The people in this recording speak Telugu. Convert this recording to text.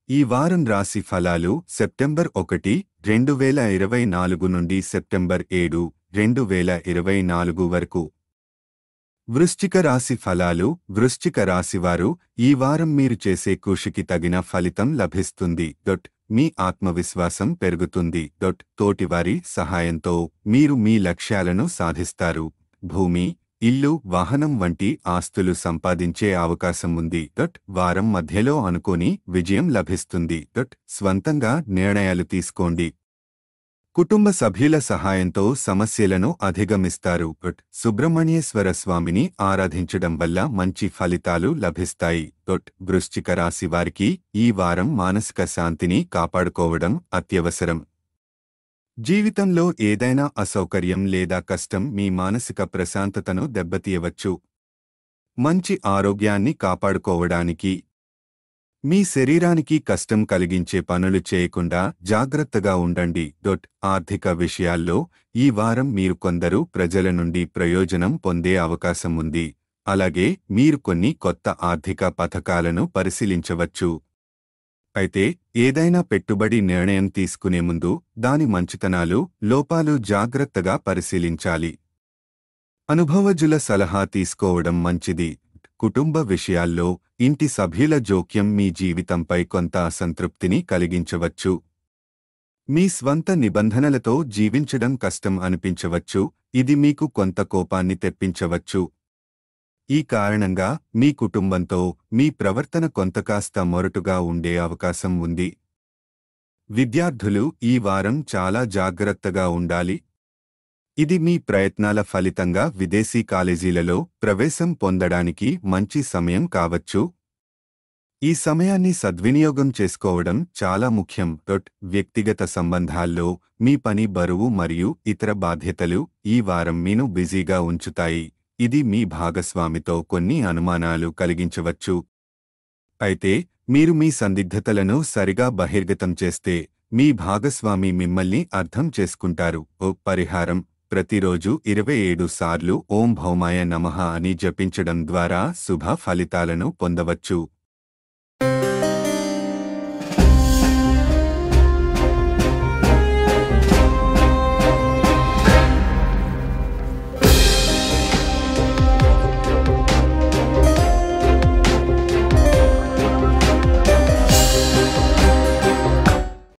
ఈ వారం రాశి ఫలాలు సెప్టెంబర్ 1, 2024 నుండి సెప్టెంబర్ 7, 2024 వరకు. వృశ్చిక రాశి ఫలాలు. వృశ్చిక రాశివారు ఈ వారం మీరు చేసే కృషికి తగిన ఫలితం లభిస్తుంది. మీ ఆత్మవిశ్వాసం పెరుగుతుంది. తోటివారి సహాయంతో మీరు మీ లక్ష్యాలను సాధిస్తారు. భూమి, ఇల్లు, వాహనం వంటి ఆస్తులు సంపాదించే అవకాశం ఉంది. వారం మధ్యలో అనుకోని విజయం లభిస్తుంది. స్వంతంగా నిర్ణయాలు తీసుకోండి. కుటుంబ సభ్యుల సహాయంతో సమస్యలను అధిగమిస్తారు. సుబ్రహ్మణ్యేశ్వర స్వామిని ఆరాధించడం వల్ల మంచి ఫలితాలు లభిస్తాయి. వృశ్చిక రాశి వారికి ఈ వారం మానసిక శాంతిని కాపాడుకోవడం అత్యవసరం. జీవితంలో ఏదైనా అసౌకర్యం లేదా కష్టం మీ మానసిక ప్రశాంతతను దెబ్బతీయవచ్చు. మంచి ఆరోగ్యాన్ని కాపాడుకోవడానికి మీ శరీరానికి కష్టం కలిగించే పనులు చేయకుండా జాగ్రత్తగా ఉండండి. ఆర్థిక విషయాల్లో ఈ వారం మీరు కొందరు ప్రజల నుండి ప్రయోజనం పొందే అవకాశం ఉంది. అలాగే మీరు కొన్ని కొత్త ఆర్థిక పథకాలను పరిశీలించవచ్చు. అయితే ఏదైనా పెట్టుబడి నిర్ణయం తీసుకునే ముందు దాని మంచితనాలు, లోపాలు జాగ్రత్తగా పరిశీలించాలి. అనుభవజ్ఞుల సలహా తీసుకోవడం మంచిది. కుటుంబ విషయాల్లో ఇంటి సభ్యుల జోక్యం మీ జీవితంపై కొంత అసంతృప్తిని కలిగించవచ్చు. మీ స్వంత నిబంధనలతో జీవించడం కష్టం అనిపించవచ్చు. ఇది మీకు కొంత కోపాన్ని తెప్పించవచ్చు. ఈ కారణంగా మీ కుటుంబంతో మీ ప్రవర్తన కొంతకాస్త మొరటుగా ఉండే అవకాశం ఉంది. విద్యార్థులు ఈ వారం చాలా జాగ్రత్తగా ఉండాలి. ఇది మీ ప్రయత్నాల ఫలితంగా విదేశీ కాలేజీలలో ప్రవేశం పొందడానికి మంచి సమయం కావచ్చు. ఈ సమయాన్ని సద్వినియోగం చేసుకోవడం చాలా ముఖ్యం. వ్యక్తిగత సంబంధాల్లో మీ పని బరువు మరియు ఇతర బాధ్యతలు ఈ వారం మీను బిజీగా ఉంచుతాయి. ఇది మీ భాగస్వామితో కొన్ని అనుమానాలు కలిగించవచ్చు. అయితే మీరు మీ సందిగ్ధతలను సరిగా బహిర్గతం చేస్తే మీ భాగస్వామి మిమ్మల్ని అర్థం చేసుకుంటారు. పరిహారం: ప్రతిరోజు 27 సార్లు ఓం భౌమాయ నమః అని జపించడం ద్వారా శుభ ఫలితాలను పొందవచ్చు.